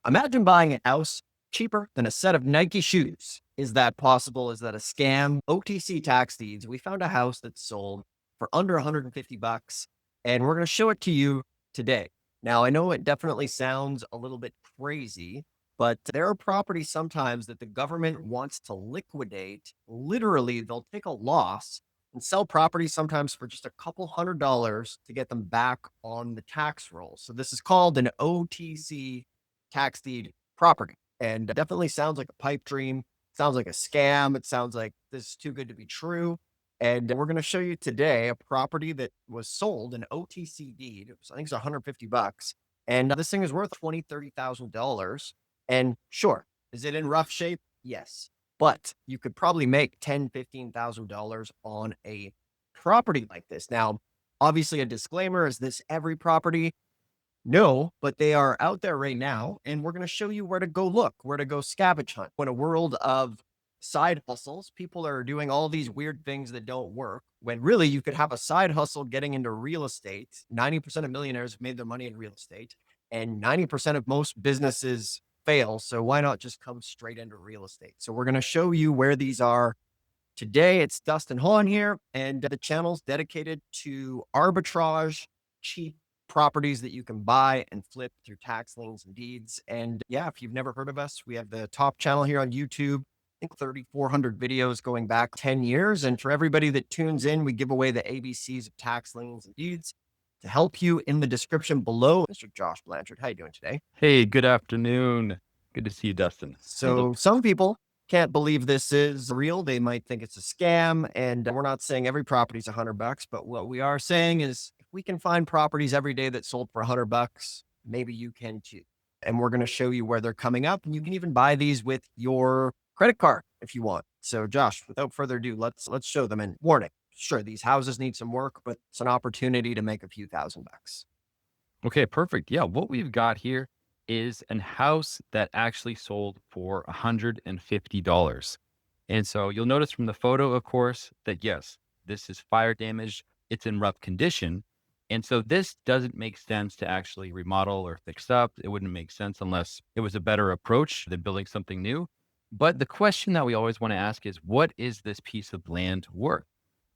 Imagine buying a house cheaper than a set of Nike shoes. Is that possible? Is that a scam? OTC tax deeds. We found a house that sold for under 150 bucks, and we're going to show it to you today. Now, I know it definitely sounds a little bit crazy, but there are properties sometimes that the government wants to liquidate. Literally, they'll take a loss and sell properties sometimes for just a couple $100 to get them back on the tax roll. So this is called an OTC tax deed property, and definitely sounds like a pipe dream. Sounds like a scam. It sounds like this is too good to be true. And we're going to show you today a property that was sold an OTC deed. I think it's 150 bucks. And this thing is worth $30,000. And sure, is it in rough shape? Yes. But you could probably make $15,000 on a property like this. Now, obviously, a disclaimer: is this every property? No, but they are out there right now, and we're going to show you where to go look, where to go scavenge hunt. In a world of side hustles, people are doing all these weird things that don't work, when really you could have a side hustle getting into real estate. 90% of millionaires have made their money in real estate, and 90% of most businesses fail. So why not just come straight into real estate? So we're going to show you where these are today. It's Dustin Hahn here, and the channel's dedicated to arbitrage, cheap properties that you can buy and flip through tax liens and deeds. And yeah, if you've never heard of us, we have the top channel here on YouTube. I think 3,400 videos going back 10 years. And for everybody that tunes in, we give away the ABCs of tax liens and deeds. To help you, in the description below, Mr. Josh Blanchard. How you doing today? Hey, good afternoon. Good to see you, Dustin. So some people can't believe this is real. They might think it's a scam. And we're not saying every property is 100 bucks, but what we are saying is if we can find properties every day that sold for 100 bucks, maybe you can too. And we're going to show you where they're coming up. And you can even buy these with your credit card if you want. So Josh, without further ado, let's show them. And warning, sure, these houses need some work, but it's an opportunity to make a few $1,000s. Okay, perfect. Yeah, what we've got here is a house that actually sold for $150. And so you'll notice from the photo, of course, that yes, this is fire damaged. It's in rough condition. And so this doesn't make sense to actually remodel or fix up. It wouldn't make sense unless it was a better approach than building something new. But the question that we always want to ask is, what is this piece of land worth?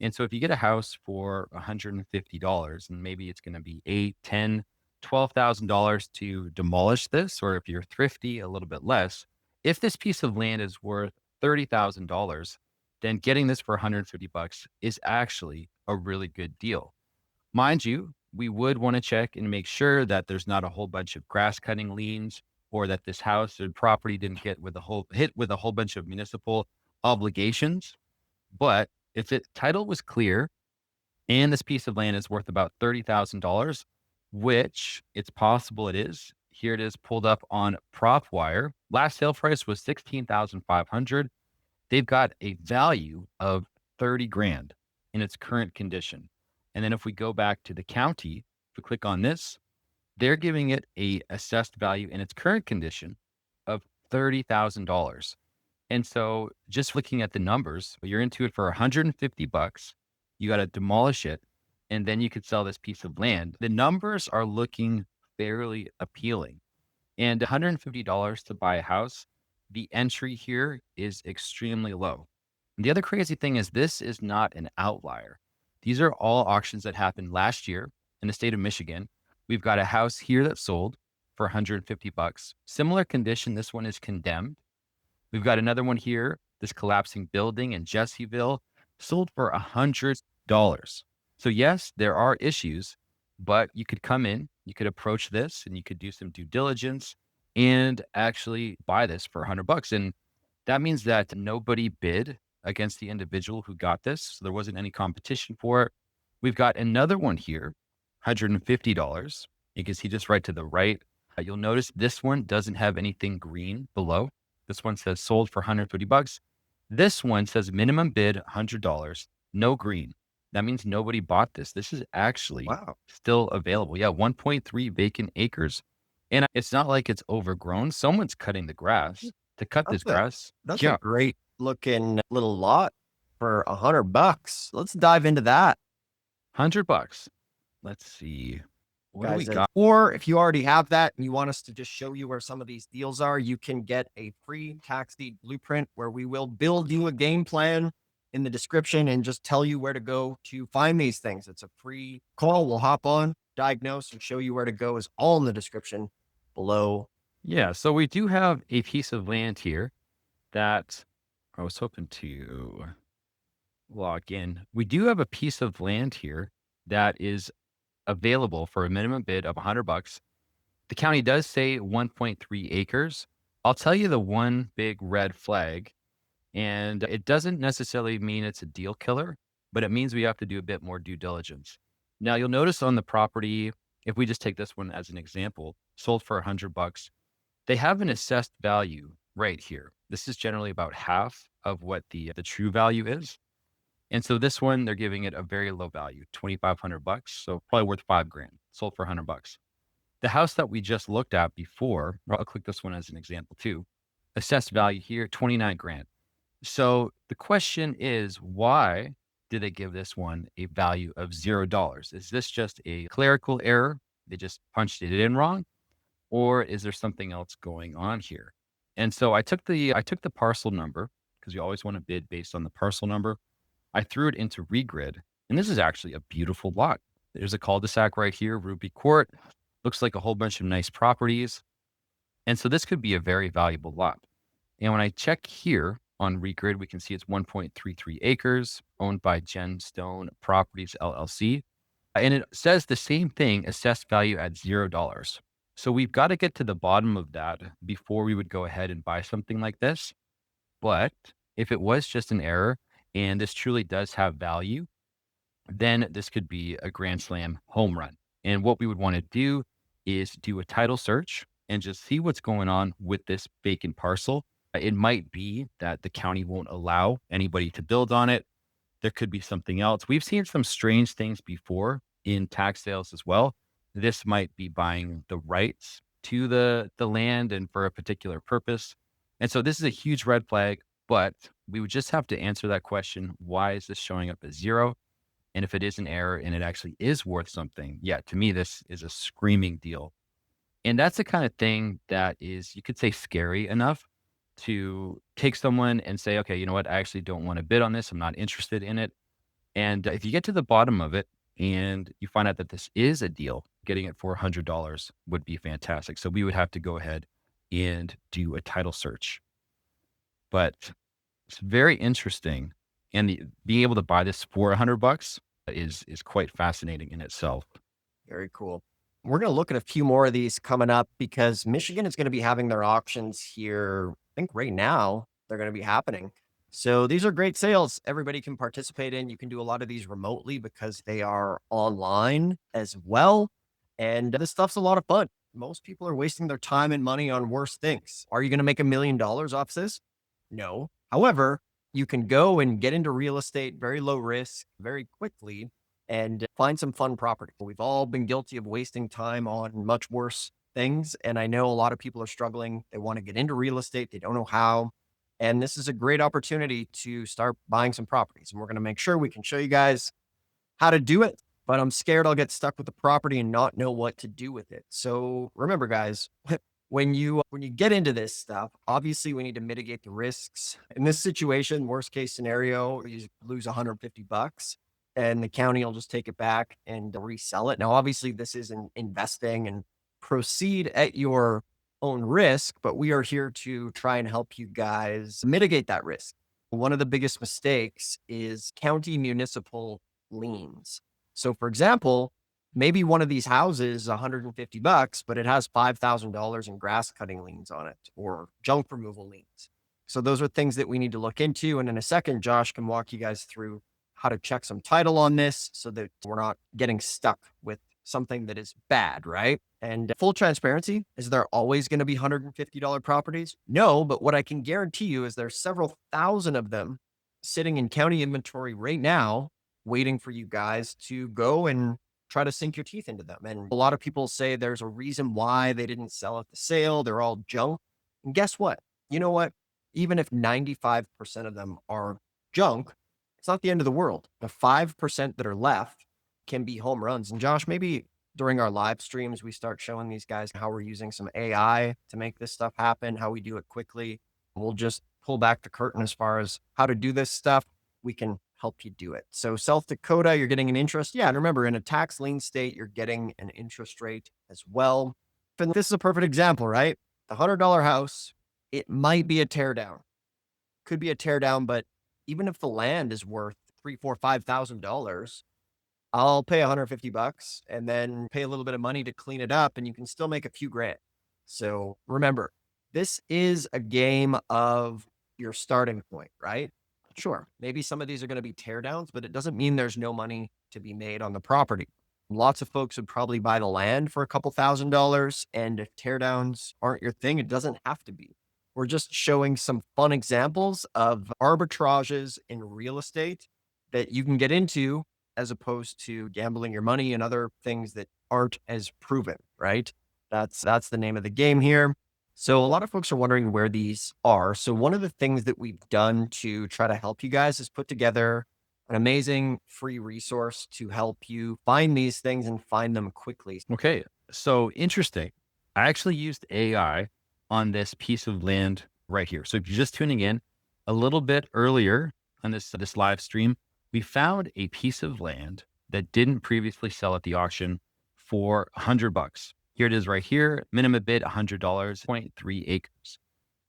And so if you get a house for $150 and maybe it's going to be 8, 10, $12,000 to demolish this, or if you're thrifty, a little bit less. If this piece of land is worth $30,000, then getting this for 150 bucks is actually a really good deal. Mind you, we would want to check and make sure that there's not a whole bunch of grass cutting liens, or that this house or property didn't get with hit with a whole bunch of municipal obligations. But if the title was clear and this piece of land is worth about $30,000, which it's possible it is. Here it is pulled up on PropWire. Last sale price was $16,500. They've got a value of 30 grand in its current condition. And then if we go back to the county, if we click on this, they're giving it a assessed value in its current condition of $30,000. And so just looking at the numbers, you're into it for 150 bucks. You got to demolish it, and then you could sell this piece of land. The numbers are looking fairly appealing. And $150 to buy a house, the entry here is extremely low. And the other crazy thing is this is not an outlier. These are all auctions that happened last year in the state of Michigan. We've got a house here that sold for 150 bucks. Similar condition, this one is condemned. We've got another one here, this collapsing building in Jesseville, sold for $100. So yes, there are issues, but you could come in, you could approach this, and you could do some due diligence and actually buy this for 100 bucks. And that means that nobody bid against the individual who got this. So there wasn't any competition for it. We've got another one here, $150. You can see just right to the right. You'll notice this one doesn't have anything green below. This one says sold for 150 bucks. This one says minimum bid $100, no green. That means nobody bought this. This is actually still available. Yeah, 1.3 vacant acres. And it's not like it's overgrown. Someone's cutting the grass to cut this grass. That's a great looking little lot for 100 bucks. Let's dive into that. 100 bucks. Let's see. What do we guys. got? Or if you already have that and you want us to just show you where some of these deals are, you can get a free tax deed blueprint where we will build you a game plan in the description and just tell you where to go to find these things. It's a free call. We'll hop on, diagnose, and show you where to go is all in the description below. Yeah, so we do have a piece of land here that I was hoping to log in. We do have a piece of land here that is available for a minimum bid of $100. The county does say 1.3 acres. I'll tell you the one big red flag, and it doesn't necessarily mean it's a deal killer, but it means we have to do a bit more due diligence. Now, you'll notice on the property, if we just take this one as an example, sold for $100, they have an assessed value right here. This is generally about half of what the true value is. And so this one, they're giving it a very low value, $2,500. So probably worth 5 grand, sold for $100. The house that we just looked at before, I'll click this one as an example too. Assessed value here, 29 grand. So the question is, why did they give this one a value of $0? Is this just a clerical error? They just punched it in wrong? Or is there something else going on here? And so I took the parcel number because you always want to bid based on the parcel number. I threw it into Regrid, and this is actually a beautiful lot. There's a cul-de-sac right here, Ruby Court. Looks like a whole bunch of nice properties. And so this could be a very valuable lot. And when I check here on Regrid, we can see it's 1.33 acres owned by Genstone Properties LLC. And it says the same thing, assessed value at $0. So we've got to get to the bottom of that before we would go ahead and buy something like this. But if it was just an error and this truly does have value, then this could be a grand slam home run. And what we would want to do is do a title search and just see what's going on with this vacant parcel. It might be that the county won't allow anybody to build on it. There could be something else. We've seen some strange things before in tax sales as well. This might be buying the rights to the land and for a particular purpose. And so this is a huge red flag, but we would just have to answer that question. Why is this showing up as 0? And if it is an error and it actually is worth something, yeah, to me, this is a screaming deal. And that's the kind of thing that is, you could say, scary enough to take someone and say, okay, you know what? I actually don't want to bid on this. I'm not interested in it. And if you get to the bottom of it and you find out that this is a deal, getting it for $100 would be fantastic. So we would have to go ahead and do a title search. But it's very interesting. And being able to buy this for $100 is quite fascinating in itself. Very cool. We're going to look at a few more of these coming up because Michigan is going to be having their auctions here. I think right now they're going to be happening. So these are great sales everybody can participate in. You can do a lot of these remotely because they are online as well. And this stuff's a lot of fun. Most people are wasting their time and money on worse things. Are you going to make $1 million off this? No. However, you can go and get into real estate, very low risk, very quickly, and find some fun property. We've all been guilty of wasting time on much worse things. And I know a lot of people are struggling. They want to get into real estate. They don't know how. And this is a great opportunity to start buying some properties. And we're going to make sure we can show you guys how to do it. But I'm scared I'll get stuck with the property and not know what to do with it. So remember, guys, when you get into this stuff, obviously we need to mitigate the risks. In this situation, worst case scenario, you lose $150 and the county will just take it back and resell it. Now, obviously, this isn't investing and proceed at your own risk, but we are here to try and help you guys mitigate that risk. One of the biggest mistakes is county municipal liens. So, for example, maybe one of these houses is $150, but it has $5,000 in grass cutting liens on it or junk removal liens. So those are things that we need to look into. And in a second, Josh can walk you guys through how to check some title on this so that we're not getting stuck with something that is bad, right? And full transparency, is there always going to be $150 properties? No, but what I can guarantee you is there's several thousand of them sitting in county inventory right now, waiting for you guys to go and try to sink your teeth into them. And a lot of people say there's a reason why they didn't sell at the sale. They're all junk. And guess what? You know what? Even if 95% of them are junk, it's not the end of the world. The 5% that are left can be home runs. And Josh, maybe During our live streams, we start showing these guys how we're using some AI to make this stuff happen, how we do it quickly. We'll just pull back the curtain as far as how to do this stuff. We can help you do it. So, South Dakota, you're getting an interest. Yeah. And remember, in a tax lien state, you're getting an interest rate as well. And this is a perfect example, right? The $100 house, it might be a tear down, could be a tear down, but even if the land is worth three, four, $5,000, I'll pay 150 bucks and then pay a little bit of money to clean it up, and you can still make a few grand. So remember, this is a game of your starting point, right? Sure, maybe some of these are going to be tear downs, but it doesn't mean there's no money to be made on the property. Lots of folks would probably buy the land for a couple $1,000s, and if tear downs aren't your thing, it doesn't have to be. We're just showing some fun examples of arbitrages in real estate that you can get into as opposed to gambling your money and other things that aren't as proven, right? That's the name of the game here. So a lot of folks are wondering where these are. So one of the things that we've done to try to help you guys is put together an amazing free resource to help you find these things and find them quickly. Okay. So interesting. I actually used AI on this piece of land right here. So if you're just tuning in a little bit earlier on this live stream, we found a piece of land that didn't previously sell at the auction for $100. Here it is right here. Minimum bid $100, zero point 0.3 acres.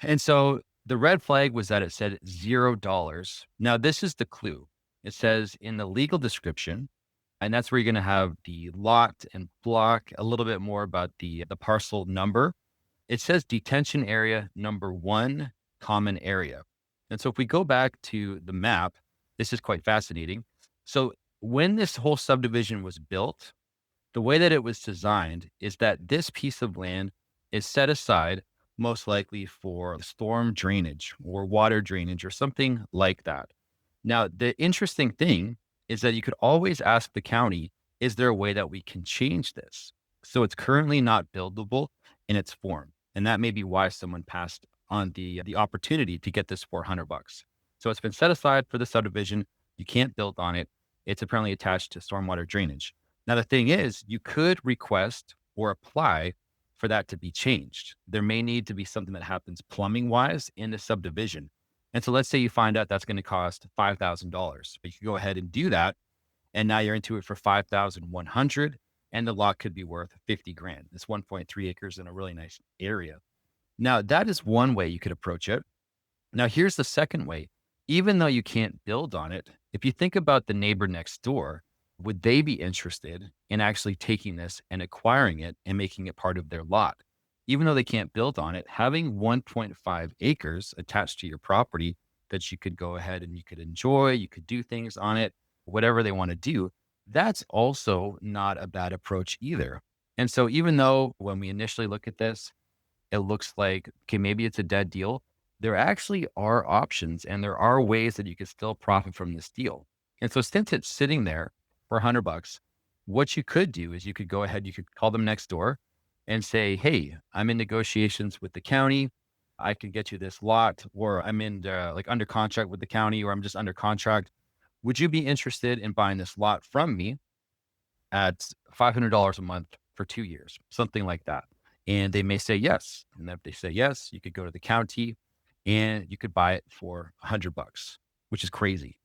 And so the red flag was that it said $0. Now this is the clue. It says in the legal description, and that's where you're going to have the lot and block, a little bit more about the parcel number. It says detention area number 1, common area. And so if we go back to the map, this is quite fascinating. So when this whole subdivision was built, the way that it was designed is that this piece of land is set aside most likely for storm drainage or water drainage or something like that. Now, the interesting thing is that you could always ask the county, is there a way that we can change this? So it's currently not buildable in its form. And that may be why someone passed on the opportunity to get this for $100. So it's been set aside for the subdivision. You can't build on it. It's apparently attached to stormwater drainage. Now, the thing is, you could request or apply for that to be changed. There may need to be something that happens plumbing wise in the subdivision. And so let's say you find out that's going to cost $5,000. But you can go ahead and do that. And now you're into it for 5,100 and the lot could be worth 50 grand. It's 1.3 acres in a really nice area. Now, that is one way you could approach it. Now, here's the second way. Even though you can't build on it, if you think about the neighbor next door, would they be interested in actually taking this and acquiring it and making it part of their lot? Even though they can't build on it, having 1.5 acres attached to your property that you could go ahead and you could enjoy, you could do things on it, whatever they want to do, that's also not a bad approach either. And so, even though when we initially look at this, it looks like, okay, maybe it's a dead deal. There actually are options and there are ways that you can still profit from this deal. And so since it's sitting there for $100, what you could do is you could go ahead, you could call them next door and say, hey, I'm in negotiations with the county. I can get you this lot, or I'm in like under contract with the county, or I'm just under contract. Would you be interested in buying this lot from me at $500 a month for 2 years, something like that? And they may say yes. And if they say yes, you could go to the county and you could buy it for $100, which is crazy.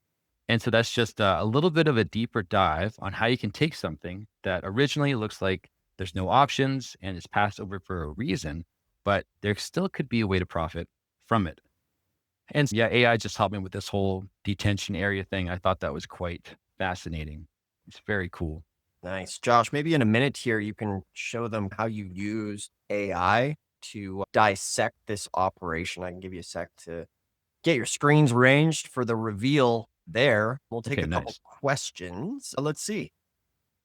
And so that's just a little bit of a deeper dive on how you can take something that originally looks like there's no options and it's passed over for a reason, but there still could be a way to profit from it. And yeah, AI just helped me with this whole detention area thing. I thought that was quite fascinating. It's very cool. Nice. Josh, maybe in a minute here, you can show them how you use AI to dissect this operation. I can give you a sec to get your screens ranged for the reveal there. We'll take Okay, a couple nice. questions. Let's see.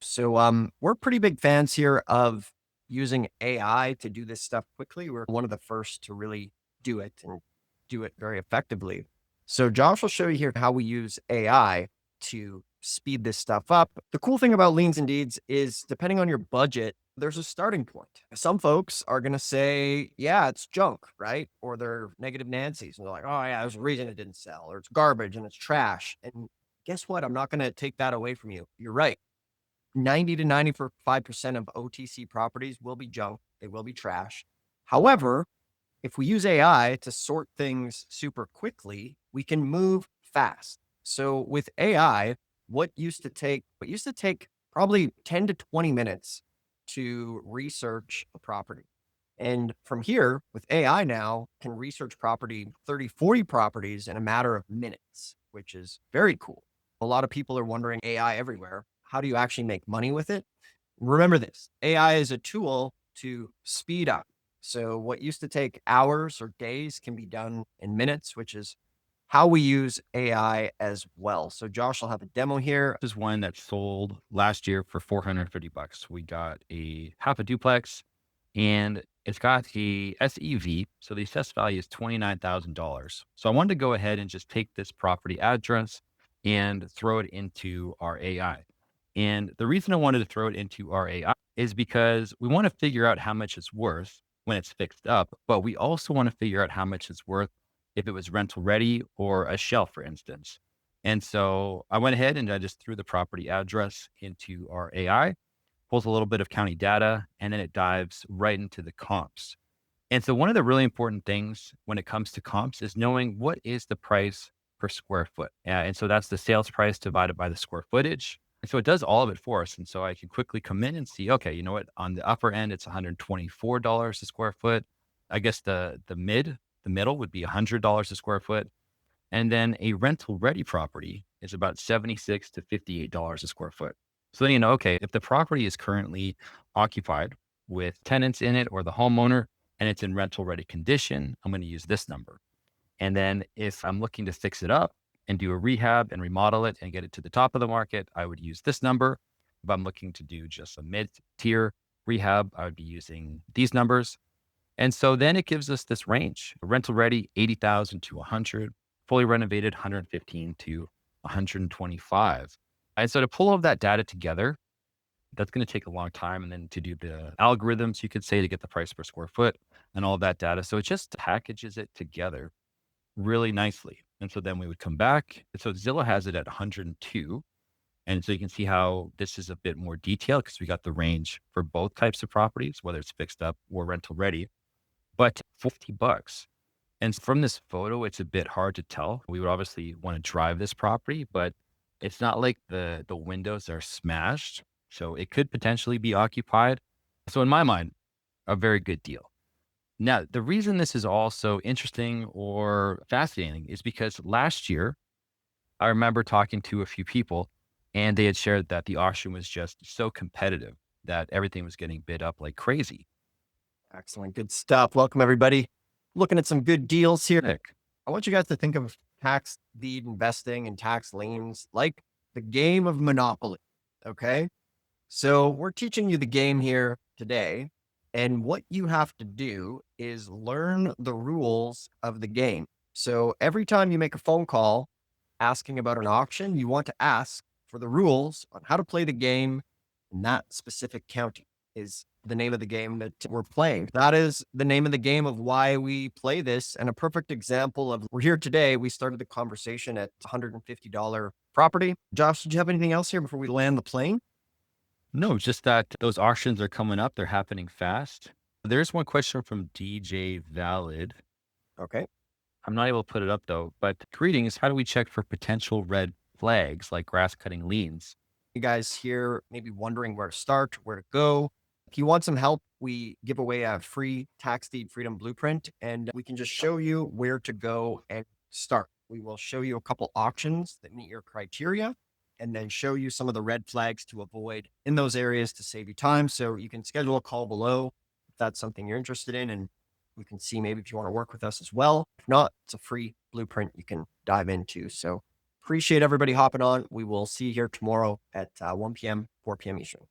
So we're pretty big fans here of using AI to do this stuff quickly. We're one of the first to really do it and do it very effectively. So Josh will show you here how we use AI to speed this stuff up. The cool thing about liens and deeds is depending on your budget, there's a starting point. Some folks are going to say, yeah, it's junk, right? Or they're negative Nancy's and they're like, oh, yeah, there's a reason it didn't sell, or it's garbage and it's trash. And guess what? I'm not going to take that away from you. You're right. 90 to 95% of OTC properties will be junk. They will be trash. However, if we use AI to sort things super quickly, we can move fast. So with AI, what used to take probably 10 to 20 minutes to research a property. And from here, with AI now, can research property 30, 40 properties in a matter of minutes, which is very cool. A lot of people are wondering AI everywhere. How do you actually make money with it? Remember this, AI is a tool to speed up. So what used to take hours or days can be done in minutes, which is how we use AI as well. So Josh will have a demo here. This is one that sold last year for $450. We got a half a duplex and it's got the SEV. So the assessed value is $29,000. So I wanted to go ahead and just take this property address and throw it into our AI. And the reason I wanted to throw it into our AI is because we want to figure out how much it's worth when it's fixed up, but we also want to figure out how much it's worth if it was rental ready or a shell, for instance. And so I went ahead and I just threw the property address into our AI, pulls a little bit of county data, and then it dives right into the comps. And so one of the really important things when it comes to comps is knowing what is the price per square foot. And so that's the sales price divided by the square footage. And so it does all of it for us. And so I can quickly come in and see, okay, you know what? On the upper end, it's $124 a square foot. I guess the middle would be $100 a square foot. And then a rental ready property is about $76 to $58 a square foot. So then you know, okay, if the property is currently occupied with tenants in it or the homeowner and it's in rental ready condition, I'm going to use this number. And then if I'm looking to fix it up and do a rehab and remodel it and get it to the top of the market, I would use this number. If I'm looking to do just a mid tier rehab, I would be using these numbers. And so then it gives us this range: rental ready, 80,000 to 100, fully renovated, 115 to 125. And so to pull all of that data together, that's going to take a long time. And then to do the algorithms, you could say, to get the price per square foot and all of that data. So it just packages it together really nicely. And so then we would come back. So Zillow has it at 102. And so you can see how this is a bit more detailed because we got the range for both types of properties, whether it's fixed up or rental ready, but $50. And from this photo, it's a bit hard to tell. We would obviously want to drive this property, but it's not like the windows are smashed. So it could potentially be occupied. So in my mind, a very good deal. Now, the reason this is also interesting or fascinating is because last year, I remember talking to a few people and they had shared that the auction was just so competitive that everything was getting bid up like crazy. Excellent. Good stuff. Welcome, everybody. Looking at some good deals here. Nick, I want you guys to think of tax deed investing and tax liens like the game of Monopoly. Okay. So we're teaching you the game here today. And what you have to do is learn the rules of the game. So every time you make a phone call asking about an auction, you want to ask for the rules on how to play the game in that specific county is the name of the game that we're playing. That is the name of the game of why we play this. And a perfect example of we're here today. We started the conversation at $150 property. Josh, did you have anything else here before we land the plane? No, just that those auctions are coming up. They're happening fast. There's one question from DJ Valid. Okay. I'm not able to put it up though, but greetings. How do we check for potential red flags like grass cutting liens? You guys here maybe wondering where to start, where to go. If you want some help, we give away a free tax deed freedom blueprint and we can just show you where to go and start. We will show you a couple auctions that meet your criteria and then show you some of the red flags to avoid in those areas to save you time. So you can schedule a call below if that's something you're interested in. And we can see maybe if you want to work with us as well. If not, it's a free blueprint you can dive into. So appreciate everybody hopping on. We will see you here tomorrow at 1 p.m., 4 p.m. Eastern.